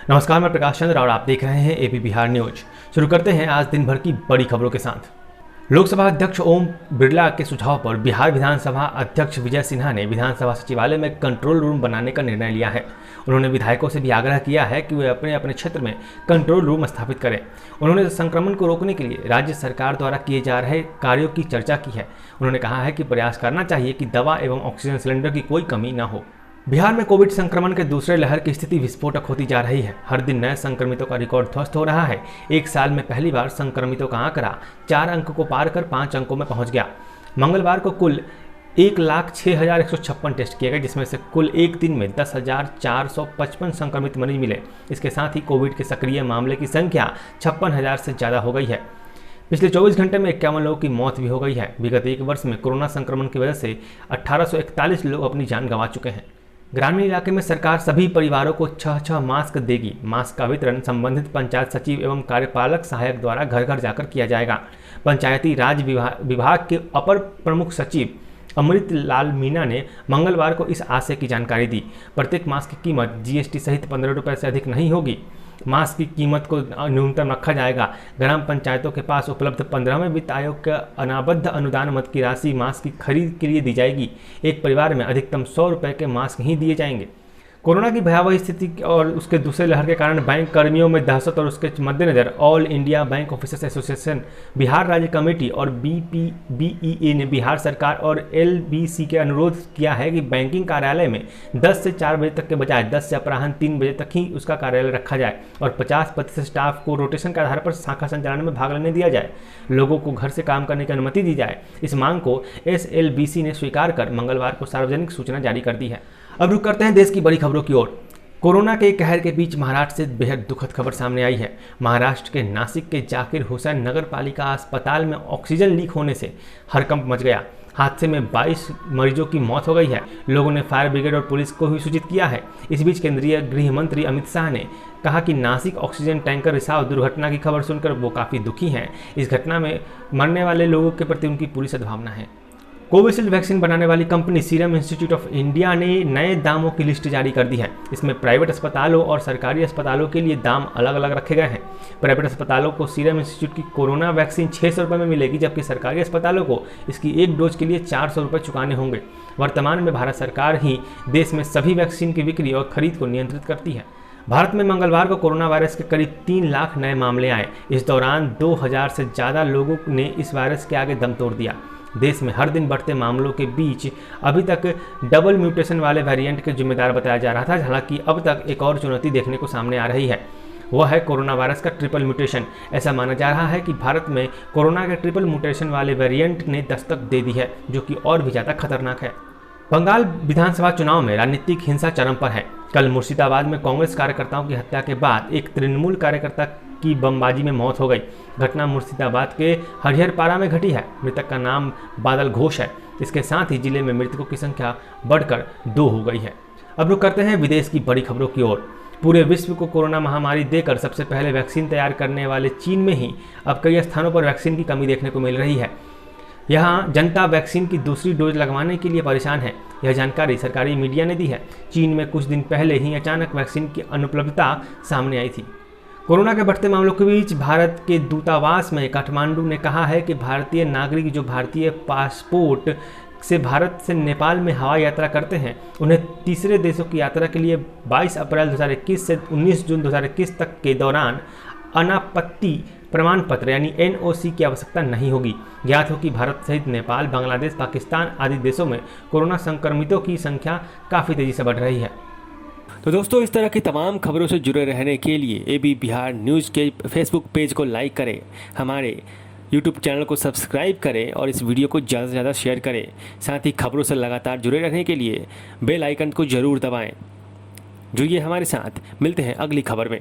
नमस्कार, मैं प्रकाश चंद्र और आप देख रहे हैं एपी बिहार न्यूज। शुरू करते हैं आज दिन भर की बड़ी खबरों के साथ। लोकसभा अध्यक्ष ओम बिरला के सुझाव पर बिहार विधानसभा अध्यक्ष विजय सिन्हा ने विधानसभा सचिवालय में कंट्रोल रूम बनाने का निर्णय लिया है। उन्होंने विधायकों से भी आग्रह किया है कि वे अपने अपने क्षेत्र में कंट्रोल रूम स्थापित करें। उन्होंने संक्रमण को रोकने के लिए राज्य सरकार द्वारा किए जा रहे कार्यों की चर्चा की है। उन्होंने कहा है कि प्रयास करना चाहिए कि दवा एवं ऑक्सीजन सिलेंडर की कोई कमी न हो। बिहार में कोविड संक्रमण के दूसरे लहर की स्थिति विस्फोटक होती जा रही है। हर दिन नए संक्रमितों का रिकॉर्ड ध्वस्त हो रहा है। एक साल में पहली बार संक्रमितों का आंकड़ा 4 अंक को पार कर 5 अंकों में पहुंच गया। मंगलवार को कुल 1,06,156 टेस्ट किए गए, जिसमें से कुल एक दिन में 10,455 संक्रमित मरीज मिले। इसके साथ ही कोविड के सक्रिय मामले की संख्या 56,000 से ज़्यादा हो गई है। पिछले 24 घंटे में 51 लोगों की मौत भी हो गई है। विगत एक वर्ष में कोरोना संक्रमण की वजह से 1841 लोग अपनी जान गंवा चुके हैं। ग्रामीण इलाके में सरकार सभी परिवारों को 6 मास्क देगी। मास्क का वितरण संबंधित पंचायत सचिव एवं कार्यपालक सहायक द्वारा घर घर जाकर किया जाएगा। पंचायती राज विभाग के अपर प्रमुख सचिव अमृत लाल मीणा ने मंगलवार को इस आशय की जानकारी दी। प्रत्येक मास्क की कीमत जीएसटी सहित 15 रुपये से अधिक नहीं होगी। मास्क की कीमत को न्यूनतम रखा जाएगा। ग्राम पंचायतों के पास उपलब्ध 15वें वित्त आयोग के अनाबद्ध अनुदान मद की राशि मास्क की खरीद के लिए दी जाएगी। एक परिवार में अधिकतम 100 रुपये के मास्क ही दिए जाएंगे। कोरोना की भयावह स्थिति और उसके दूसरे लहर के कारण बैंक कर्मियों में दहशत और उसके मद्देनजर all India bank officers association, Bihar राज्य कमेटी और BPBEA ने बिहार सरकार और LBC के अनुरोध किया है कि बैंकिंग कार्यालय में 10 से 4 बजे तक के बजाय 10 से अपराह्न 3 बजे तक ही उसका कार्यालय रखा जाए और 50% स्टाफ को रोटेशन के आधार पर शाखा संचालन में भाग लेने दिया जाए। लोगों को घर से काम करने की अनुमति दी जाए। इस मांग को SLBC ने स्वीकार कर मंगलवार को सार्वजनिक सूचना जारी कर दी है। अब रुक करते हैं देश की बड़ी खबरों की ओर। कोरोना के कहर के बीच महाराष्ट्र से बेहद दुखद खबर सामने आई है। महाराष्ट्र के नासिक के जाकिर हुसैन नगर पालिका अस्पताल में ऑक्सीजन लीक होने से हड़कंप मच गया। हादसे में 22 मरीजों की मौत हो गई है। लोगों ने फायर ब्रिगेड और पुलिस को भी सूचित किया है। इस बीच केंद्रीय गृह मंत्री अमित शाह ने कहा कि नासिक ऑक्सीजन टैंकर रिसाव दुर्घटना की खबर सुनकर वो काफ़ी दुखी हैं। इस घटना में मरने वाले लोगों के प्रति उनकी पूरी सद्भावना है। कोविशील्ड वैक्सीन बनाने वाली company serum institute of India ने नए दामों की लिस्ट जारी कर दी है। इसमें प्राइवेट अस्पतालों और सरकारी अस्पतालों के लिए दाम अलग अलग रखे गए हैं। प्राइवेट अस्पतालों को सीरम इंस्टीट्यूट की कोरोना वैक्सीन 600 रुपये में मिलेगी, जबकि सरकारी अस्पतालों को इसकी एक डोज के लिए 400 रुपये चुकाने होंगे। वर्तमान में भारत सरकार ही देश में सभी वैक्सीन की बिक्री और खरीद को नियंत्रित करती है। भारत में मंगलवार को कोरोना वायरस के करीब 3 लाख नए मामले आए। इस दौरान 2000 से ज़्यादा लोगों ने इस वायरस के आगे दम तोड़ दिया। देश में हर दिन बढ़ते मामलों के बीच अभी तक डबल म्यूटेशन वाले वेरिएंट के जिम्मेदार बताया जा रहा था। हालांकि अब तक एक और चुनौती देखने को सामने आ रही है, वह है कोरोना वायरस का ट्रिपल म्यूटेशन। ऐसा माना जा रहा है कि भारत में कोरोना के ट्रिपल म्यूटेशन वाले वेरिएंट ने दस्तक दे दी है, जो कि और भी ज़्यादा खतरनाक है। बंगाल विधानसभा चुनाव में राजनीतिक हिंसा चरम पर है। कल मुर्शिदाबाद में कांग्रेस कार्यकर्ताओं की हत्या के बाद एक तृणमूल कार्यकर्ता की बमबाजी में मौत हो गई। घटना मुर्शिदाबाद के हरिहरपारा में घटी है। मृतक का नाम बादल घोष है। इसके साथ ही जिले में मृतकों की संख्या बढ़कर 2 हो गई है। अब रुक करते हैं विदेश की बड़ी खबरों की ओर। पूरे विश्व को कोरोना महामारी देकर सबसे पहले वैक्सीन तैयार करने वाले चीन में ही अब कई स्थानों पर वैक्सीन की कमी देखने को मिल रही है। यहाँ जनता वैक्सीन की दूसरी डोज लगवाने के लिए परेशान है। यह जानकारी सरकारी मीडिया ने दी है। चीन में कुछ दिन पहले ही अचानक वैक्सीन की अनुपलब्धता सामने आई थी। कोरोना के बढ़ते मामलों के बीच भारत के दूतावास में काठमांडू ने कहा है कि भारतीय नागरिक जो भारतीय पासपोर्ट से भारत से नेपाल में हवाई यात्रा करते हैं, उन्हें तीसरे देशों की यात्रा के लिए 22 अप्रैल 2021 से 19 जून 2021 तक के दौरान अनापत्ति प्रमाण पत्र यानी NOC की आवश्यकता नहीं होगी। ज्ञात हो कि भारत सहित नेपाल, बांग्लादेश, पाकिस्तान आदि देशों में कोरोना संक्रमितों की संख्या काफ़ी तेज़ी से बढ़ रही है। तो दोस्तों, इस तरह की तमाम खबरों से जुड़े रहने के लिए एबी बिहार न्यूज़ के फेसबुक पेज को लाइक करें, हमारे यूट्यूब चैनल को सब्सक्राइब करें और इस वीडियो को ज़्यादा से ज़्यादा शेयर करें। साथ ही खबरों से लगातार जुड़े रहने के लिए बेल आइकन को ज़रूर दबाएं। जुड़िए हमारे साथ, मिलते हैं अगली खबर में।